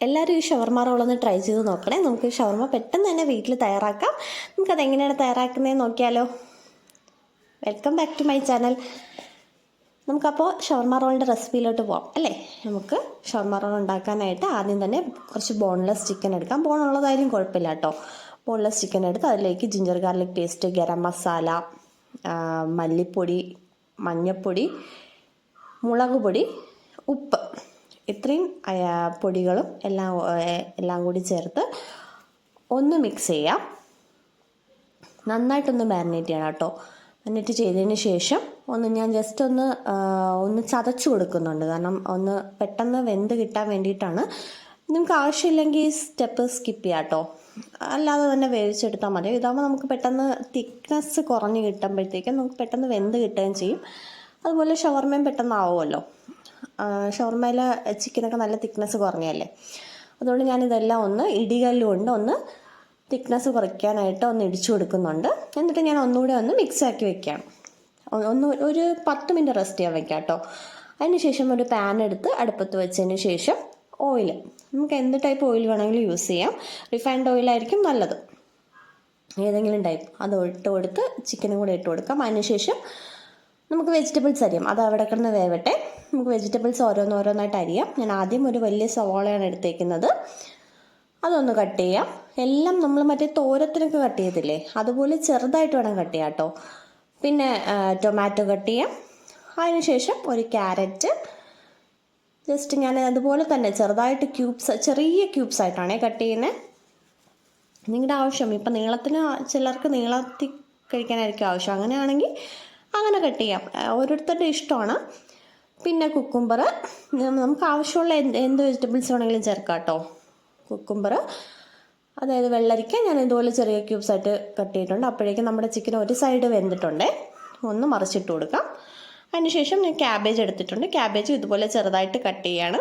എല്ലാവരും ഈ ഷവർമ റോളൊന്ന് ട്രൈ ചെയ്ത് നോക്കണേ. നമുക്ക് ഷവർമ പെട്ടെന്ന് തന്നെ വീട്ടിൽ തയ്യാറാക്കാം. നമുക്കത് എങ്ങനെയാണ് തയ്യാറാക്കുന്നതെന്ന് നോക്കിയാലോ. Welcome back to my channel. നമുക്കപ്പോൾ ഷവർമ റോളിൻ്റെ റെസിപ്പിയിലോട്ട് പോകാം അല്ലേ. നമുക്ക് ഷവർമ റോൾ ഉണ്ടാക്കാനായിട്ട് ആദ്യം തന്നെ കുറച്ച് ബോൺലെസ് ചിക്കൻ എടുക്കാം. ബോണുള്ളതായാലും കുഴപ്പമില്ല കേട്ടോ. ബോൺലെസ് ചിക്കൻ എടുത്ത് അതിലേക്ക് ginger garlic paste, garam masala, മല്ലിപ്പൊടി, മഞ്ഞൾപ്പൊടി, മുളക് പൊടി, ഉപ്പ്, ഇത്രയും പൊടികളും എല്ലാം കൂടി ചേർത്ത് ഒന്ന് മിക്സ് ചെയ്യാം. നന്നായിട്ടൊന്ന് മാരിനേറ്റ് ചെയ്യണം കേട്ടോ. മാരിനേറ്റ് ചെയ്തതിന് ശേഷം ഞാൻ ജസ്റ്റ് ഒന്ന് ചതച്ച് കൊടുക്കുന്നുണ്ട്. കാരണം ഒന്ന് പെട്ടെന്ന് വെന്ത് കിട്ടാൻ വേണ്ടിയിട്ടാണ്. നിങ്ങൾക്ക് ആവശ്യമില്ലെങ്കിൽ ഈ സ്റ്റെപ്പ് സ്കിപ്പ് ചെയ്യാം കേട്ടോ. അല്ലാതെ തന്നെ വേവിച്ചെടുത്താൽ മതി. ഇതാകുമ്പോൾ നമുക്ക് പെട്ടെന്ന് തിക്നെസ് കുറഞ്ഞ് കിട്ടുമ്പോഴത്തേക്കും നമുക്ക് പെട്ടെന്ന് വെന്ത് കിട്ടുകയും ചെയ്യും. അതുപോലെ ഷവർമയും പെട്ടെന്ന് ആവുമല്ലോ. ഷവർമയിൽ ചിക്കനൊക്കെ നല്ല തിക്നെസ് കുറഞ്ഞല്ലേ. അതുകൊണ്ട് ഞാനിതെല്ലാം ഒന്ന് ഇടികല്ലുകൊണ്ട് ഒന്ന് തിക്നെസ് കുറയ്ക്കാനായിട്ട് ഒന്ന് ഇടിച്ചു കൊടുക്കുന്നുണ്ട്. എന്നിട്ട് ഞാൻ ഒന്നുകൂടെ ഒന്ന് മിക്സാക്കി വെക്കാം. ഒരു 10 മിനിറ്റ് റെസ്റ്റ് ചെയ്യാൻ വെക്കാം കേട്ടോ. അതിന് ശേഷം ഒരു പാൻ എടുത്ത് അടുപ്പത്ത് വെച്ചതിന് ശേഷം ഓയിൽ, നമുക്ക് എന്ത് ടൈപ്പ് ഓയിൽ വേണമെങ്കിലും യൂസ് ചെയ്യാം. റിഫൈൻഡ് ഓയിലായിരിക്കും നല്ലത്, ഏതെങ്കിലും ടൈപ്പ്. അത് ഇട്ട് കൊടുത്ത് ചിക്കനും കൂടെ ഇട്ട് കൊടുക്കാം. അതിനുശേഷം നമുക്ക് വെജിറ്റബിൾസ് അരിയാം. അത് അവിടെ കിടന്ന് വേവട്ടെ. നമുക്ക് വെജിറ്റബിൾസ് ഓരോന്നോരോന്നായിട്ട് അരിയാം. ഞാൻ ആദ്യം ഒരു വലിയ സവാളയാണ് എടുത്തേക്കുന്നത്. അതൊന്ന് കട്ട് ചെയ്യാം. എല്ലാം നമ്മൾ മറ്റേ തോരത്തിനൊക്കെ കട്ട് ചെയ്തില്ലേ, അതുപോലെ ചെറുതായിട്ട് വേണം കട്ട് ചെയ്യാം കേട്ടോ. പിന്നെ ടൊമാറ്റോ കട്ട് ചെയ്യാം. അതിനുശേഷം ഒരു ക്യാരറ്റ് ജസ്റ്റ് ഞാൻ അതുപോലെ തന്നെ ചെറുതായിട്ട് ചെറിയ ക്യൂബ്സ് ആയിട്ടാണ് കട്ട് ചെയ്യുന്നത്. നിങ്ങളുടെ ആവശ്യം, ഇപ്പം നീളത്തിന് ചിലർക്ക് നീളത്തിൽ കഴിക്കാനായിരിക്കും ആവശ്യം. അങ്ങനെയാണെങ്കിൽ അങ്ങനെ കട്ട് ചെയ്യാം, ഓരോരുത്തരുടെ ഇഷ്ടമാണ്. പിന്നെ കുക്കുംബർ, നമുക്ക് ആവശ്യമുള്ള എന്ത് വെജിറ്റബിൾസ് വേണമെങ്കിലും ചേർക്കാം കേട്ടോ. കുക്കുംബർ, അതായത് വെള്ളരിക്ക ഞാൻ ഇതുപോലെ ചെറിയ ക്യൂബ്സായിട്ട് കട്ട് ചെയ്തിട്ടുണ്ട്. അപ്പോഴേക്കും നമ്മുടെ ചിക്കൻ ഒരു സൈഡ് വെന്തിട്ടുണ്ട്. ഒന്ന് മറിച്ചിട്ട് കൊടുക്കാം. അതിനുശേഷം ഞാൻ ക്യാബേജ് എടുത്തിട്ടുണ്ട്. ക്യാബേജ് ഇതുപോലെ ചെറുതായിട്ട് കട്ട് ചെയ്യാണ്.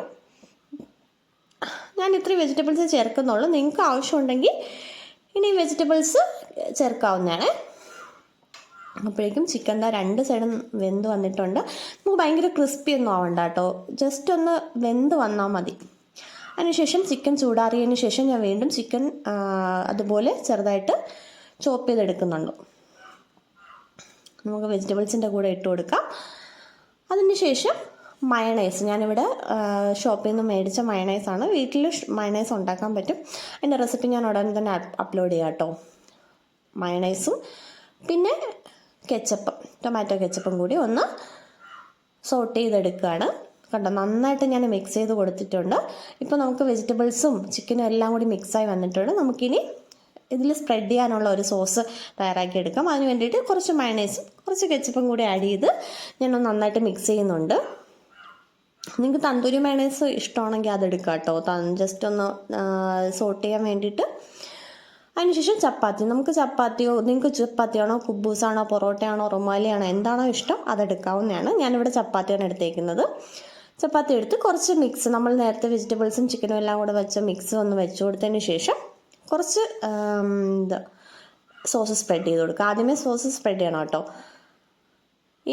ഞാൻ ഇത്രയും വെജിറ്റബിൾസ് ചേർക്കുന്നുള്ളൂ. നിങ്ങൾക്ക് ആവശ്യമുണ്ടെങ്കിൽ ഇനി വെജിറ്റബിൾസ് ചേർക്കാവുന്നതാണ്. അപ്പോഴേക്കും ചിക്കൻ്റെ 2 സൈഡും വെന്ത് വന്നിട്ടുണ്ട്. നമുക്ക് ഭയങ്കര ക്രിസ്പി ഒന്നും ആവണ്ട കേട്ടോ, ജസ്റ്റ് ഒന്ന് വെന്ത് വന്നാൽ മതി. അതിനുശേഷം ചിക്കൻ ചൂടാറിയതിന് ശേഷം ഞാൻ വീണ്ടും ചിക്കൻ അതുപോലെ ചെറുതായിട്ട് ചോപ്പ് ചെയ്തെടുക്കുന്നുണ്ട്. നമുക്ക് വെജിറ്റബിൾസിൻ്റെ കൂടെ ഇട്ട് കൊടുക്കാം. അതിനുശേഷം മയണൈസ്, ഞാനിവിടെ ഷോപ്പിൽ നിന്ന് മേടിച്ച മയണൈസാണ്. വീട്ടിൽ മയണൈസ് ഉണ്ടാക്കാൻ പറ്റും. അതിൻ്റെ റെസിപ്പി ഞാൻ ഉടൻ തന്നെ അപ്ലോഡ് ചെയ്യാം കേട്ടോ. മയണൈസും പിന്നെ കെച്ചപ്പ്, ടൊമാറ്റോ കെച്ചപ്പും കൂടി ഒന്ന് സോട്ട് ചെയ്തെടുക്കുകയാണ്. കണ്ടോ, നന്നായിട്ട് ഞാൻ മിക്സ് ചെയ്ത് കൊടുത്തിട്ടുണ്ട്. ഇപ്പോൾ നമുക്ക് വെജിറ്റബിൾസും ചിക്കനും എല്ലാം കൂടി മിക്സായി വന്നിട്ടുണ്ട്. നമുക്കിനി ഇതിൽ സ്പ്രെഡ് ചെയ്യാനുള്ള ഒരു സോസ് തയ്യാറാക്കി എടുക്കാം. അതിന് വേണ്ടിയിട്ട് കുറച്ച് മയണൈസും കുറച്ച് കെച്ചപ്പും കൂടി ആഡ് ചെയ്ത് ഞാനൊന്ന് നന്നായിട്ട് മിക്സ് ചെയ്യുന്നുണ്ട്. നിങ്ങൾക്ക് തന്തൂരി മയണൈസ് ഇഷ്ടമാണെങ്കിൽ അതെടുക്കാം കേട്ടോ, ജസ്റ്റ് ഒന്ന് സോട്ട് ചെയ്യാൻ വേണ്ടിയിട്ട്. അതിനുശേഷം ചപ്പാത്തി, നിങ്ങൾക്ക് ചപ്പാത്തിയാണോ കുബൂസാണോ പൊറോട്ടയാണോ റുമാലിയാണോ എന്താണോ ഇഷ്ടം അതെടുക്കാവുന്നതാണ്. ഞാനിവിടെ ചപ്പാത്തിയാണ് എടുത്തേക്കുന്നത്. ചപ്പാത്തി എടുത്ത് കുറച്ച് മിക്സ്, നമ്മൾ നേരത്തെ വെജിറ്റബിൾസും ചിക്കനും എല്ലാം കൂടെ വെച്ച മിക്സ് ഒന്ന് വെച്ച് കൊടുത്തതിന് ശേഷം കുറച്ച് സോസ് സ്പ്രെഡ് ചെയ്ത് കൊടുക്കുക. ആദ്യമേ സോസ് സ്പ്രെഡ് ചെയ്യണം കേട്ടോ.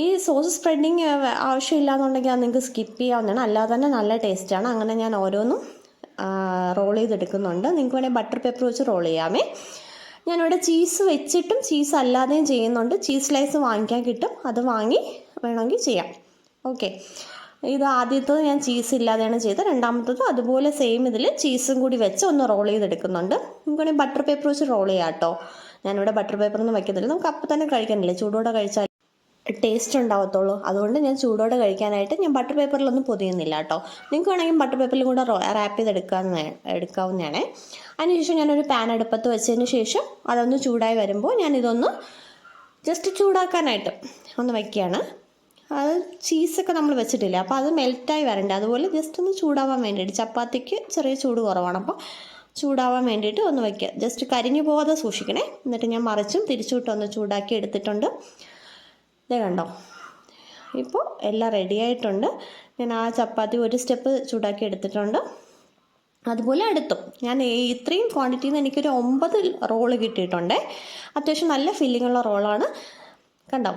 ഈ സോസ് സ്പ്രെഡിങ് ആവശ്യമില്ല എന്നുണ്ടെങ്കിൽ അത് നിങ്ങൾക്ക് സ്കിപ്പ് ചെയ്യാവുന്നതാണ്. അല്ലാതെ തന്നെ നല്ല ടേസ്റ്റാണ്. അങ്ങനെ ഞാൻ ഓരോന്നും റോൾ ചെയ്തെടുക്കുന്നുണ്ട്. നിങ്ങൾക്ക് വേണമെങ്കിൽ ബട്ടർ പേപ്പർ വെച്ച് റോൾ ചെയ്യാമേ. ഞാനിവിടെ ചീസ് വെച്ചിട്ടും ചീസ് അല്ലാതെയും ചെയ്യുന്നുണ്ട്. ചീസ് സ്ലൈസ് വാങ്ങിക്കാൻ കിട്ടും, അത് വാങ്ങി വേണമെങ്കിൽ ചെയ്യാം. ഓക്കെ, ഇത് ആദ്യത്തത് ഞാൻ ചീസ് ഇല്ലാതെയാണ് ചെയ്തത്. രണ്ടാമത്തത് അതുപോലെ സെയിം ഇതിൽ ചീസും കൂടി വെച്ച് ഒന്ന് റോൾ ചെയ്തെടുക്കുന്നുണ്ട്. നിങ്ങൾക്ക് വേണമെങ്കിൽ ബട്ടർ പേപ്പർ വെച്ച് റോൾ ചെയ്യാം കേട്ടോ. ഞാനിവിടെ ബട്ടർ പേപ്പറൊന്നും വയ്ക്കുന്നില്ല, നമുക്ക് അപ്പം തന്നെ കഴിക്കാനില്ലേ, ചൂടോടെ കഴിച്ചാൽ ടേസ്റ്റ് ഉണ്ടാവത്തുള്ളൂ. അതുകൊണ്ട് ഞാൻ ചൂടോടെ കഴിക്കാനായിട്ട് ഞാൻ ബട്ടർ പേപ്പറിലൊന്നും പൊതിയുന്നില്ല കേട്ടോ. നിങ്ങൾക്ക് വേണമെങ്കിൽ ബട്ടർ പേപ്പറിലും കൂടെ റാപ്പ് ചെയ്ത് എടുക്കാവുന്നതാണ്. അതിനുശേഷം ഞാനൊരു പാൻ അടുപ്പത്ത് വെച്ചതിന് ശേഷം അതൊന്ന് ചൂടായി വരുമ്പോൾ ഞാനിതൊന്ന് ജസ്റ്റ് ചൂടാക്കാനായിട്ട് ഒന്ന് വയ്ക്കുകയാണ്. അത് ചീസൊക്കെ നമ്മൾ വെച്ചിട്ടില്ല, അപ്പോൾ അത് മെൽറ്റായി വരണ്ടേ, അതുപോലെ ജസ്റ്റ് ഒന്ന് ചൂടാവാൻ വേണ്ടിയിട്ട്. ചപ്പാത്തിക്ക് ചെറിയ ചൂട് കുറവാണ്, അപ്പോൾ ചൂടാവാൻ വേണ്ടിയിട്ട് ഒന്ന് വയ്ക്കുക. ജസ്റ്റ് കരിഞ്ഞു പോകാതെ സൂക്ഷിക്കണേ. എന്നിട്ട് ഞാൻ മറിച്ചും തിരിച്ചുവിട്ടൊന്ന് ചൂടാക്കി എടുത്തിട്ടുണ്ട്. ഇതേ കണ്ടോ, ഇപ്പോൾ എല്ലാം റെഡി ആയിട്ടുണ്ട്. ഞാൻ ആ ചപ്പാത്തി ഒരു സ്റ്റെപ്പ് ചൂടാക്കി എടുത്തിട്ടുണ്ട്. അതുപോലെ അടുത്തും ഞാൻ ഇത്രയും ക്വാണ്ടിറ്റിയിൽ നിന്ന് എനിക്കൊരു 9 റോള് കിട്ടിയിട്ടുണ്ട്. അത്യാവശ്യം നല്ല ഫില്ലിങ്ങുള്ള റോളാണ്. കണ്ടോ,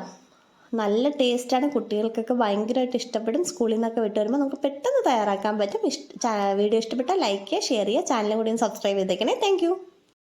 നല്ല ടേസ്റ്റാണ്, കുട്ടികൾക്കൊക്കെ ഭയങ്കരമായിട്ട് ഇഷ്ടപ്പെടും. സ്കൂളിൽ നിന്നൊക്കെ വിട്ട് വരുമ്പോൾ നമുക്ക് പെട്ടെന്ന് തയ്യാറാക്കാൻ പറ്റും. വീഡിയോ ഇഷ്ടപ്പെട്ടാൽ ലൈക്ക് ചെയ്യുക, ഷെയർ ചെയ്യുക, ചാനൽ കൂടി ഒന്ന് സബ്സ്ക്രൈബ് ചെയ്തേക്കണേ. താങ്ക്